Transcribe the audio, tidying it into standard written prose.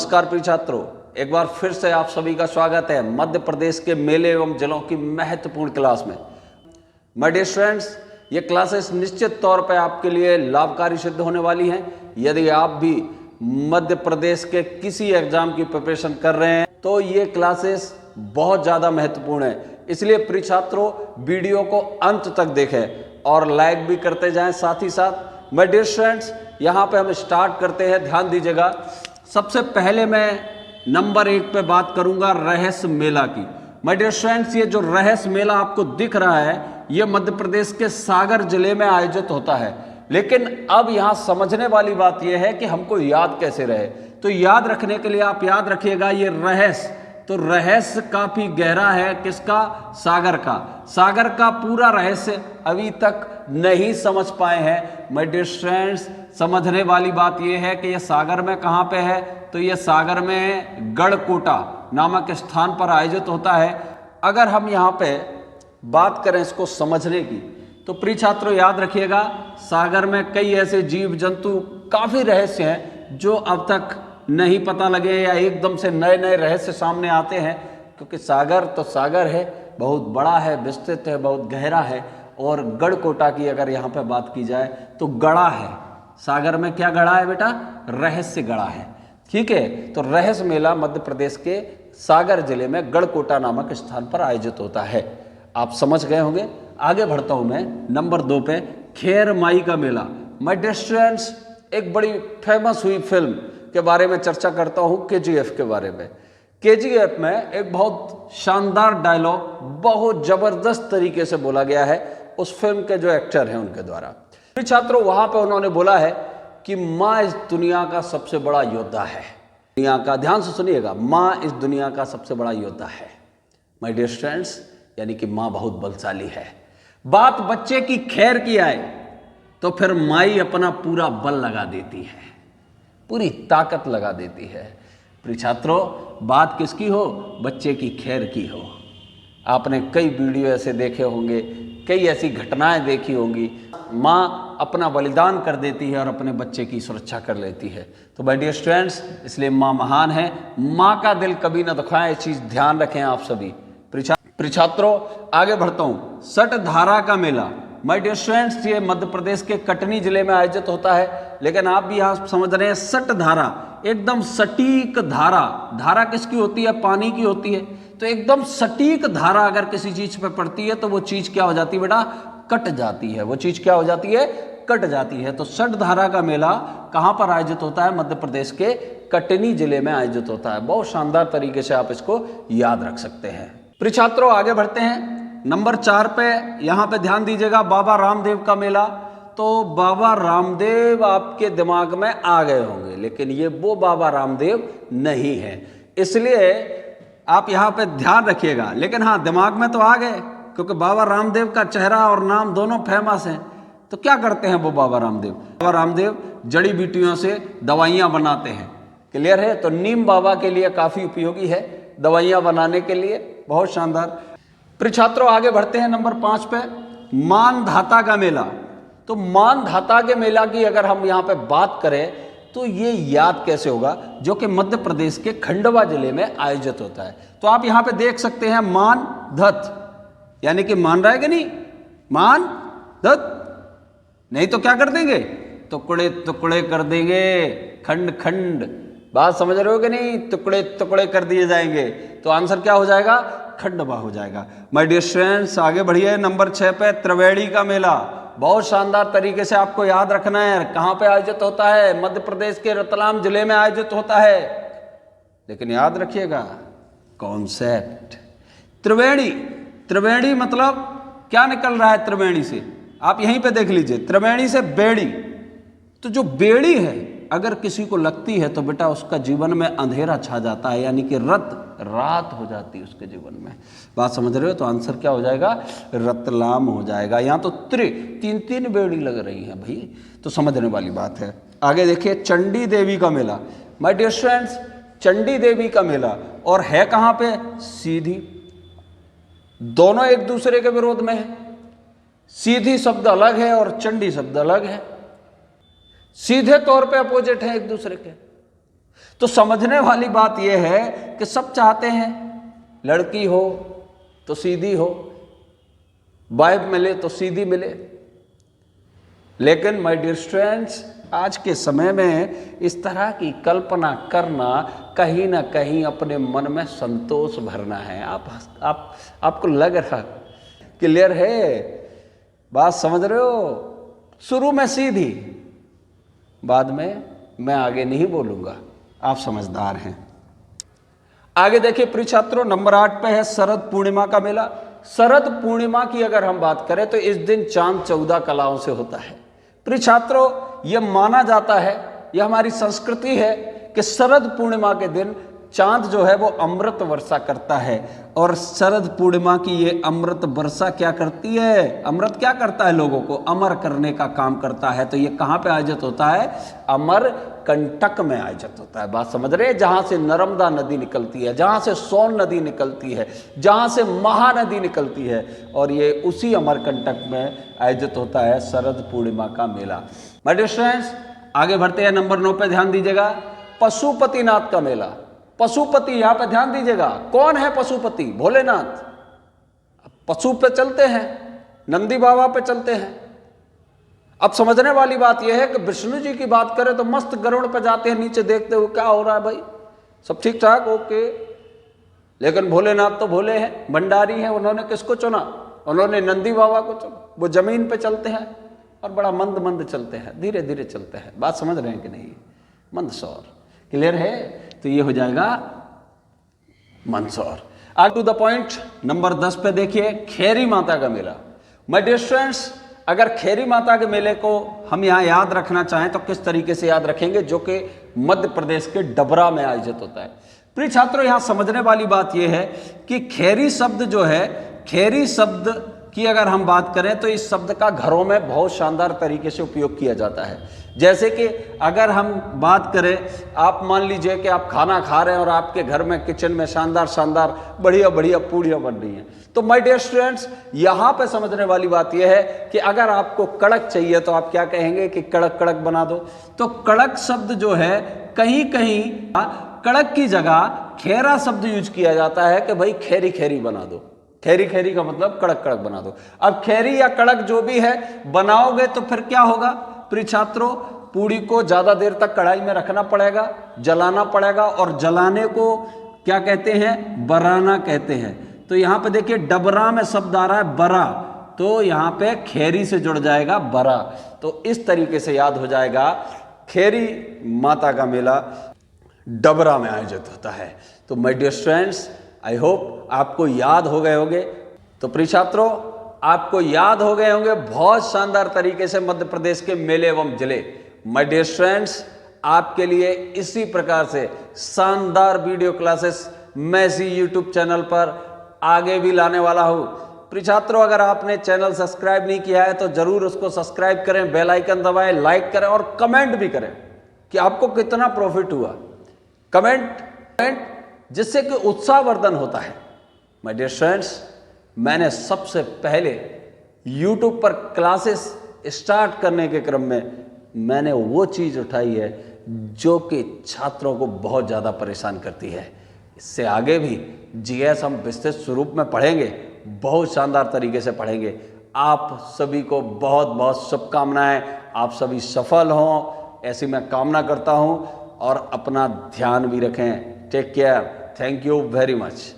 नमस्कार प्रिय छात्रों, एक बार फिर से आप सभी का स्वागत है मध्य प्रदेश के मेले एवं जिलों की महत्वपूर्ण क्लास में। माय डियर स्टूडेंट्स, ये क्लासेस निश्चित तौर पर आपके लिए लाभकारी सिद्ध होने वाली हैं। यदि आप भी मध्य प्रदेश के किसी एग्जाम की प्रिपरेशन कर रहे हैं तो ये क्लासेस बहुत ज़्यादा महत्वपूर्ण है। इसलिए प्रिय छात्रों, वीडियो को अंत तक देखें और लाइक भी करते जाएं। साथ ही साथ माय डियर स्टूडेंट्स, यहाँ पे हम स्टार्ट करते हैं। ध्यान दीजिएगा, सबसे पहले मैं नंबर 1 पे बात करूंगा रहस्य मेला की। माय डियर स्टूडेंट्स, ये जो रहस्य मेला आपको दिख रहा है, ये मध्य प्रदेश के सागर जिले में आयोजित होता है। लेकिन अब यहाँ समझने वाली बात यह है कि हमको याद कैसे रहे। तो याद रखने के लिए आप याद रखिएगा ये रहस्य, तो रहस्य काफी गहरा है। किसका? सागर का। सागर का पूरा रहस्य अभी तक नहीं समझ पाए हैं। माय डियर स्टूडेंट्स, समझने वाली बात यह है कि यह सागर में कहाँ पे है, तो यह सागर में गढ़कोटा नामक स्थान पर आयोजित होता है। अगर हम यहाँ पे बात करें इसको समझने की, तो प्रिय छात्रों याद रखिएगा, सागर में कई ऐसे जीव जंतु, काफी रहस्य हैं जो अब तक नहीं पता लगे या एकदम से नए नए रहस्य सामने आते हैं। क्योंकि सागर तो सागर है, बहुत बड़ा है, विस्तृत है, बहुत गहरा है। और गढ़कोटा की अगर यहाँ पे बात की जाए तो गढ़ा है। सागर में क्या गढ़ा है बेटा? रहस्य गढ़ा है। ठीक है, तो रहस्य मेला मध्य प्रदेश के सागर जिले में गढ़कोटा नामक स्थान पर आयोजित होता है। आप समझ गए होंगे। आगे बढ़ता हूं मैं नंबर 2 पे, खेर माई का मेला। माय डियर स्टूडेंट्स, एक बड़ी फेमस हुई फिल्म के बारे में चर्चा करता हूं, केजीएफ के बारे में। केजीएफ में एक बहुत शानदार डायलॉग बहुत जबरदस्त तरीके से बोला गया है उस फिल्म के जो एक्टर हैं उनके द्वारा। छात्रों, वहां पे उन्होंने बोला है कि माँ इस दुनिया का सबसे बड़ा योद्धा है। दुनिया का, ध्यान से सुनिएगा, माँ इस दुनिया का सबसे बड़ा योद्धा है। माय डियर स्टूडेंट्स, यानी कि माँ बहुत बलशाली है। बात बच्चे की खैर की आए तो फिर माई अपना पूरा बल लगा देती है, पूरी ताकत लगा देती है। प्रिय छात्रों, बात किसकी हो? बच्चे की खैर की हो। आपने कई वीडियो ऐसे देखे होंगे, कई ऐसी घटनाएं देखी होंगी। माँ अपना बलिदान कर देती है और अपने बच्चे की सुरक्षा कर लेती है। तो माय डियर स्टूडेंट्स, इसलिए माँ महान है। माँ का दिल कभी ना दुखाए, ये चीज़ ध्यान रखें आप सभी। प्रिय छात्रों, आगे बढ़ता हूँ। सटधारा का मेला। माय डियर स्टूडेंट्स, ये मध्य प्रदेश के कटनी जिले में आयोजित होता है। लेकिन आप भी यहाँ समझ रहे हैं, सटधारा, एकदम सटीक धारा। धारा किसकी होती है? पानी की होती है। तो एकदम सटीक धारा अगर किसी चीज पे पड़ती है तो वो चीज क्या हो जाती है बेटा? कट जाती है। वो चीज क्या हो जाती है? कट जाती है। तो सटधारा का मेला कहाँ पर आयोजित होता है? मध्य प्रदेश के कटनी जिले में आयोजित होता है। बहुत शानदार तरीके से आप इसको याद रख सकते हैं। प्रिय छात्रों, आगे बढ़ते हैं। नंबर 4 पे यहाँ पे ध्यान दीजिएगा, बाबा रामदेव का मेला। तो बाबा रामदेव आपके दिमाग में आ गए होंगे, लेकिन ये वो बाबा रामदेव नहीं है, इसलिए आप यहाँ पे ध्यान रखिएगा। लेकिन हाँ, दिमाग में तो आ गए, क्योंकि बाबा रामदेव का चेहरा और नाम दोनों फेमस हैं। तो क्या करते हैं वो बाबा रामदेव? बाबा रामदेव जड़ी बूटियों से दवाइयाँ बनाते हैं। क्लियर है? तो नीम बाबा के लिए काफ़ी उपयोगी है दवाइयाँ बनाने के लिए। बहुत शानदार। प्रिय छात्रों, आगे बढ़ते हैं नंबर 5 पे, मानधाता का मेला। तो मानधाता के मेला की अगर हम यहाँ पे बात करें तो ये याद कैसे होगा, जो कि मध्य प्रदेश के खंडवा जिले में आयोजित होता है। तो आप यहाँ पे देख सकते हैं मानधत, यानी कि मान रहा है कि नहीं? मानधत नहीं तो क्या कर देंगे? टुकड़े टुकड़े कर देंगे, खंड खंड। बात समझ रहे हो कि नहीं? टुकड़े टुकड़े कर दिए जाएंगे। तो आंसर क्या हो जाएगा? खंडवा हो जाएगा। माय डियर स्टूडेंट्स, आगे बढ़िए। नंबर 6 पे त्रिवेणी का मेला। बहुत शानदार तरीके से आपको याद रखना है। कहाँ पे आयोजित होता है? मध्य प्रदेश के रतलाम जिले में आयोजित होता है। लेकिन याद रखिएगा कॉन्सेप्ट, त्रिवेणी। त्रिवेणी मतलब क्या निकल रहा है त्रिवेणी से? आप यहीं पे देख लीजिए, त्रिवेणी से बेड़ी। तो जो बेड़ी है अगर किसी को लगती है तो बेटा उसका जीवन में अंधेरा छा जाता है, यानी कि रात हो जाती है उसके जीवन में। बात समझ रहे हो? तो आंसर क्या हो जाएगा? रतलाम हो जाएगा। यहाँ तो तीन बेड़ी लग रही हैं भाई, तो समझने वाली बात है। आगे देखिए, चंडी देवी का मेला। My dear students, Chandi Devi का मेला और है कहाँ पे? सीधी। दोनों एक दूसरे के विरोध में है। सीधी शब्द अलग है और चंडी शब्द अलग है, सीधे तौर पे अपोजिट है एक दूसरे के। तो समझने वाली बात यह है कि सब चाहते हैं लड़की हो तो सीधी हो, वाइफ मिले तो सीधी मिले, लेकिन माय डियर स्टूडेंट्स आज के समय में इस तरह की कल्पना करना कहीं ना कहीं अपने मन में संतोष भरना है। आपको लग रहा क्लियर है? बात समझ रहे हो? शुरू में सीधी, बाद में मैं आगे नहीं बोलूंगा, आप समझदार हैं। आगे देखिए प्रिय छात्रों, नंबर 8 पे है शरद पूर्णिमा का मेला। शरद पूर्णिमा की अगर हम बात करें तो इस दिन चांद 14 कलाओं से होता है। प्रिय छात्रों, यह माना जाता है, यह हमारी संस्कृति है कि शरद पूर्णिमा के दिन चांद जो है वो अमृत वर्षा करता है। और शरद पूर्णिमा की ये अमृत वर्षा क्या करती है? अमृत क्या करता है? लोगों को अमर करने का काम करता है। तो ये कहाँ पे आयोजित होता है? अमर कंटक में आयोजित होता है। बात समझ रहे हैं? जहाँ से नर्मदा नदी निकलती है, जहाँ से सोन नदी निकलती है, जहाँ से महानदी निकलती है, और ये उसी अमरकंटक में आयोजित होता है शरद पूर्णिमा का मेला। माय डियर स्टूडेंट्स, आगे बढ़ते हैं। नंबर 9 पे ध्यान दीजिएगा, पशुपतिनाथ का मेला। पशुपति, यहां पे ध्यान दीजिएगा, कौन है पशुपति? भोलेनाथ। पशु पे चलते हैं, नंदी बाबा पे चलते हैं। अब समझने वाली बात यह है कि विष्णु जी की बात करें तो मस्त गरुड़ पे जाते हैं, नीचे देखते हुए क्या हो रहा है भाई, सब ठीक ठाक, ओके। लेकिन भोलेनाथ तो भोले हैं, भंडारी हैं, उन्होंने किसको चुना? उन्होंने नंदी बाबा को चुना। वो जमीन पे चलते हैं और बड़ा मंद मंद चलते हैं, धीरे धीरे चलते हैं। बात समझ रहे हैं कि नहीं? मंदसौर, क्लियर है? तो ये हो जाएगा मंदसौर। आगे टू द पॉइंट, नंबर 10 पे देखिए, खेरी माता का मेला। माय डियर स्टूडेंट्स, अगर खेरी माता के मेले को हम यहाँ याद रखना चाहें तो किस तरीके से याद रखेंगे? जो कि मध्य प्रदेश के डबरा में आयोजित होता है। प्रिय छात्रों, यहाँ समझने वाली बात यह है कि खेरी शब्द जो है, खेरी शब्द की अगर हम बात करें तो इस शब्द का घरों में बहुत शानदार तरीके से उपयोग किया जाता है। जैसे कि अगर हम बात करें, आप मान लीजिए कि आप खाना खा रहे हैं और आपके घर में किचन में शानदार शानदार बढ़िया बढ़िया पूड़ियाँ बन रही हैं, तो माय डियर स्टूडेंट्स यहाँ पे समझने वाली बात यह है कि अगर आपको कड़क चाहिए तो आप क्या कहेंगे कि कड़क कड़क बना दो। तो कड़क शब्द जो है, कहीं कहीं कड़क की जगह खेरा शब्द यूज किया जाता है कि भाई खेरी खेरी बना दो। खेरी खेरी का मतलब कड़क कड़क बना दो। अब खेरी या कड़क जो भी है बनाओगे तो फिर क्या होगा? प्रिय छात्रों, पूड़ी को ज्यादा देर तक कढ़ाई में रखना पड़ेगा, जलाना पड़ेगा, और जलाने को क्या कहते हैं? बराना कहते हैं। तो यहाँ पे देखिए डबरा में शब्द आ रहा है बरा, तो यहाँ पे खेरी से जुड़ जाएगा बरा। तो इस तरीके से याद हो जाएगा, खेरी माता का मेला डबरा में आयोजित होता है। तो my dear students, I hope आपको याद हो गए होंगे। तो प्रिय छात्रों, आपको याद हो गए होंगे बहुत शानदार तरीके से मध्य प्रदेश के मेले एवं जिले। माय डियर स्टूडेंट्स, आपके लिए इसी प्रकार से शानदार वीडियो क्लासेस मैं इसी यूट्यूब चैनल पर आगे भी लाने वाला हूं। प्रिय छात्रों, अगर आपने चैनल सब्सक्राइब नहीं किया है तो जरूर उसको सब्सक्राइब करें, बेल आइकन दबाएं, लाइक करें और कमेंट भी करें कि आपको कितना प्रॉफिट हुआ। कमेंट जिससे कि उत्साहवर्धन होता है। माय डियर स्टूडेंट्स, मैंने सबसे पहले YouTube पर क्लासेस स्टार्ट करने के क्रम में मैंने वो चीज़ उठाई है जो कि छात्रों को बहुत ज़्यादा परेशान करती है। इससे आगे भी GS हम विस्तृत स्वरूप में पढ़ेंगे, बहुत शानदार तरीके से पढ़ेंगे। आप सभी को बहुत बहुत शुभकामनाएं, आप सभी सफल हों ऐसी मैं कामना करता हूं, और अपना ध्यान भी रखें। Take care, thank you very much.